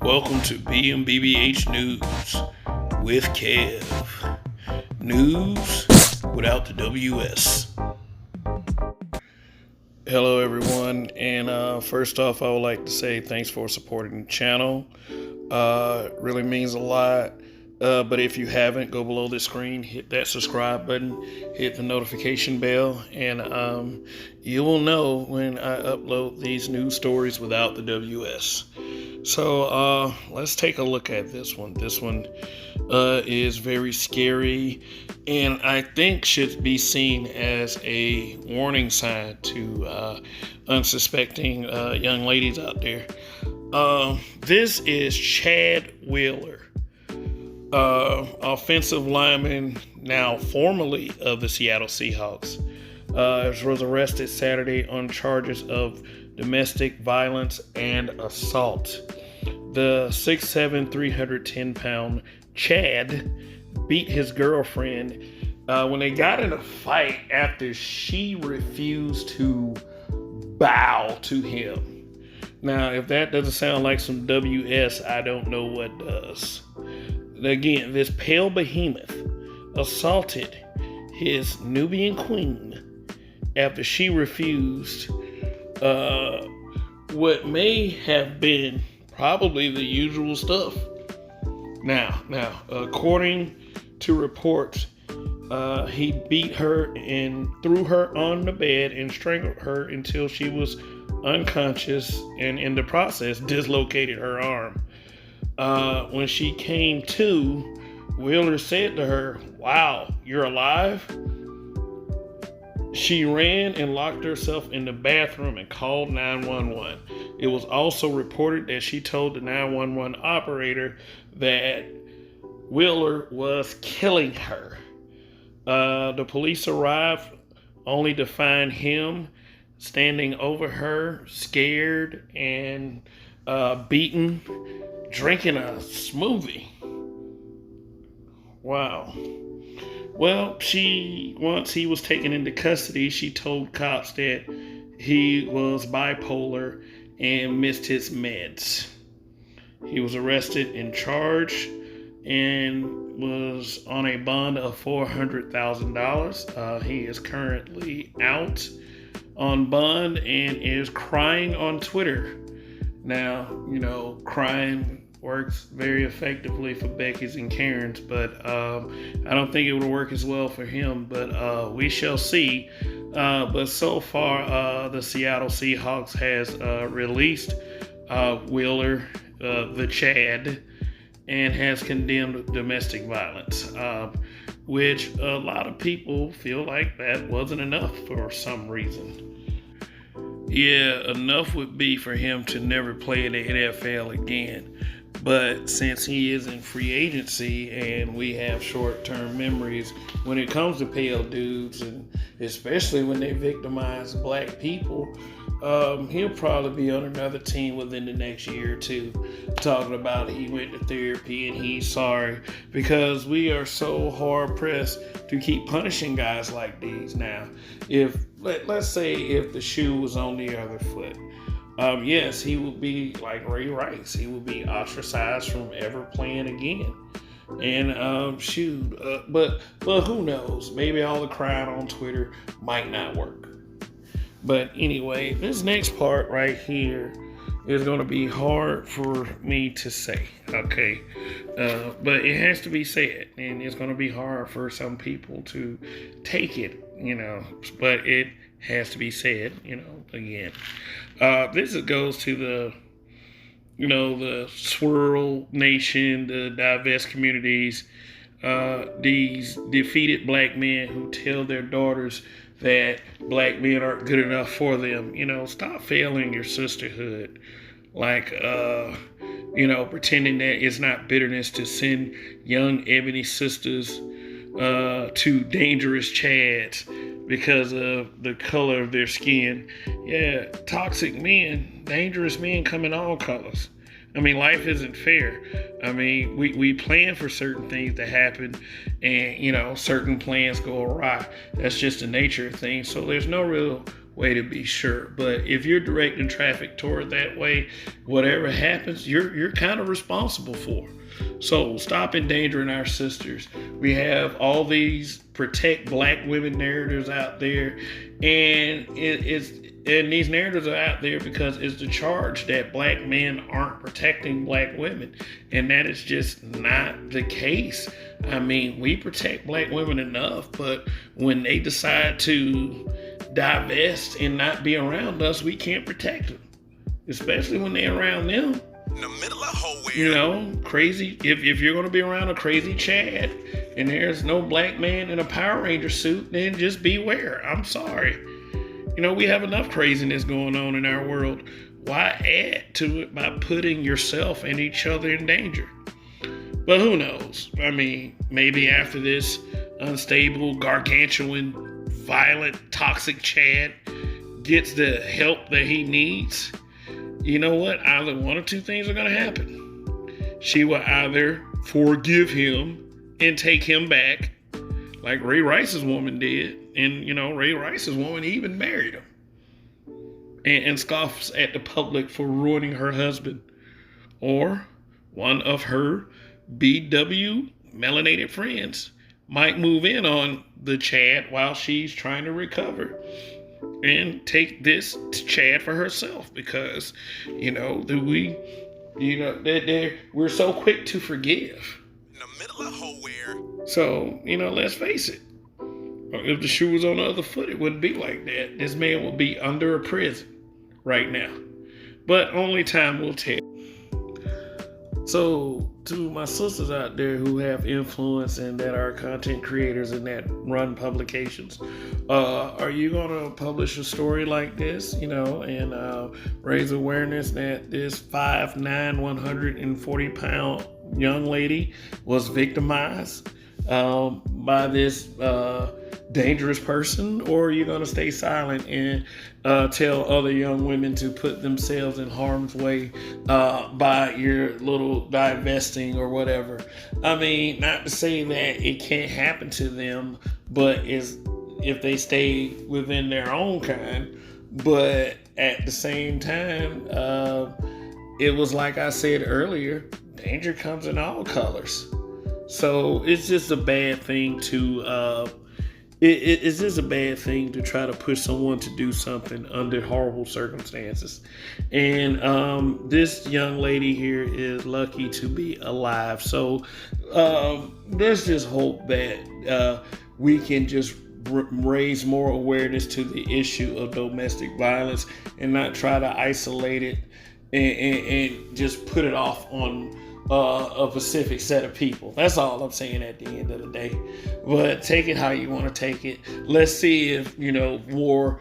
Welcome to BMBBH News with Kev. News without the WS. Hello, everyone. And first off, I would like to say thanks for supporting the channel. It really means a lot. But if you haven't, go below the screen, hit that subscribe button, hit the notification bell, and you will know when I upload these news stories without the WS. So let's take a look at this one. This one is very scary, and I think should be seen as a warning sign to unsuspecting young ladies out there. This is Chad Wheeler, offensive lineman, now formerly of the Seattle Seahawks. Was arrested Saturday on charges of domestic violence and assault. The 6'7", 310-pound Chad beat his girlfriend when they got in a fight after she refused to bow to him. Now, if that doesn't sound like some WS, I don't know what does. Again, this pale behemoth assaulted his Nubian queen after she refused what may have been probably the usual stuff. Now, according to reports, he beat her and threw her on the bed and strangled her until she was unconscious, and in the process dislocated her arm. When she came to, Wheeler said to her, "Wow, you're alive?" She ran and locked herself in the bathroom and called 911. It was also reported that she told the 911 operator that Wheeler was killing her. The police arrived only to find him standing over her, scared and beaten, drinking a smoothie. Wow. Well, once he was taken into custody, she told cops that he was bipolar and missed his meds. He was arrested and charged and was on a bond of $400,000. He is currently out on bond and is crying on Twitter. Now, crying works very effectively for Becky's and Karen's, but I don't think it would work as well for him, but we shall see. But so far, the Seattle Seahawks has released Wheeler, the Chad, and has condemned domestic violence, which a lot of people feel like that wasn't enough for some reason. Yeah, enough would be for him to never play in the NFL again. But since he is in free agency and we have short-term memories when it comes to pale dudes, and especially when they victimize black people, he'll probably be on another team within the next year or two, talking about he went to therapy and he's sorry, because we are so hard-pressed to keep punishing guys like these now. Let's say if the shoe was on the other foot, yes, he would be like Ray Rice. He would be ostracized from ever playing again. And but who knows? Maybe all the crying on Twitter might not work. But anyway, this next part right here is going to be hard for me to say, okay? But it has to be said, and it's going to be hard for some people to take it, but it has to be said, again. This goes to the swirl nation, the divest communities, these defeated black men who tell their daughters that black men aren't good enough for them. Stop failing your sisterhood. Like, pretending that it's not bitterness to send young ebony sisters to dangerous Chads because of the color of their skin. Yeah, toxic men, dangerous men come in all colors. Life isn't fair. We plan for certain things to happen, and certain plans go awry. That's just the nature of things. So there's no real way to be sure. But if you're directing traffic toward that way, whatever happens, you're kind of responsible for. So stop endangering our sisters. We have all these protect black women narratives out there, and these narratives are out there because it's the charge that black men aren't protecting black women, and that is just not the case. I mean, we protect black women enough, but when they decide to divest and not be around us, we can't protect them, especially when they're around them. In the middle of nowhere. You know, crazy. If you're going to be around a crazy Chad and there's no black man in a Power Ranger suit, then just beware. I'm sorry. You know, we have enough craziness going on in our world. Why add to it by putting yourself and each other in danger? But who knows? I mean, maybe after this unstable, gargantuan, violent, toxic Chad gets the help that he needs, you know what? Either one or two things are going to happen. She will either forgive him and take him back, like Ray Rice's woman did. And, you know, Ray Rice's woman even married him. And scoffs at the public for ruining her husband. Or one of her BW melanated friends might move in on the Chad while she's trying to recover and take this Chad for herself, because, you know, we're so quick to forgive. In the middle of nowhere. So, you know, let's face it. If the shoe was on the other foot, it wouldn't be like that. This man would be under a prison right now. But only time will tell. So, to my sisters out there who have influence and that are content creators and that run publications, are you going to publish a story like this, you know, and raise awareness that this 5'9", 140-pound young lady was victimized by this dangerous person? Or are you going to stay silent and tell other young women to put themselves in harm's way by your little divesting or whatever? I mean, not to say that it can't happen to them, but if they stay within their own kind. But at the same time, it was like I said earlier, danger comes in all colors. So it's just a bad thing to it's just a bad thing to try to push someone to do something under horrible circumstances. And this young lady here is lucky to be alive. So let's just hope that we can just raise more awareness to the issue of domestic violence and not try to isolate it and just put it off on a specific set of people. That's all I'm saying at the end of the day. But take it how you want to take it. Let's see if, you know, more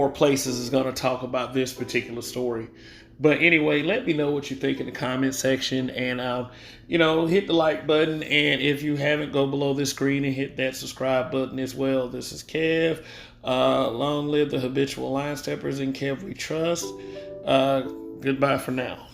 places is going to talk about this particular story. But anyway, let me know what you think in the comment section, and you know, hit the like button. And if you haven't, go below this screen and hit that subscribe button as well. This is Kev. Long live the habitual line steppers, and Kev we trust. Goodbye for now.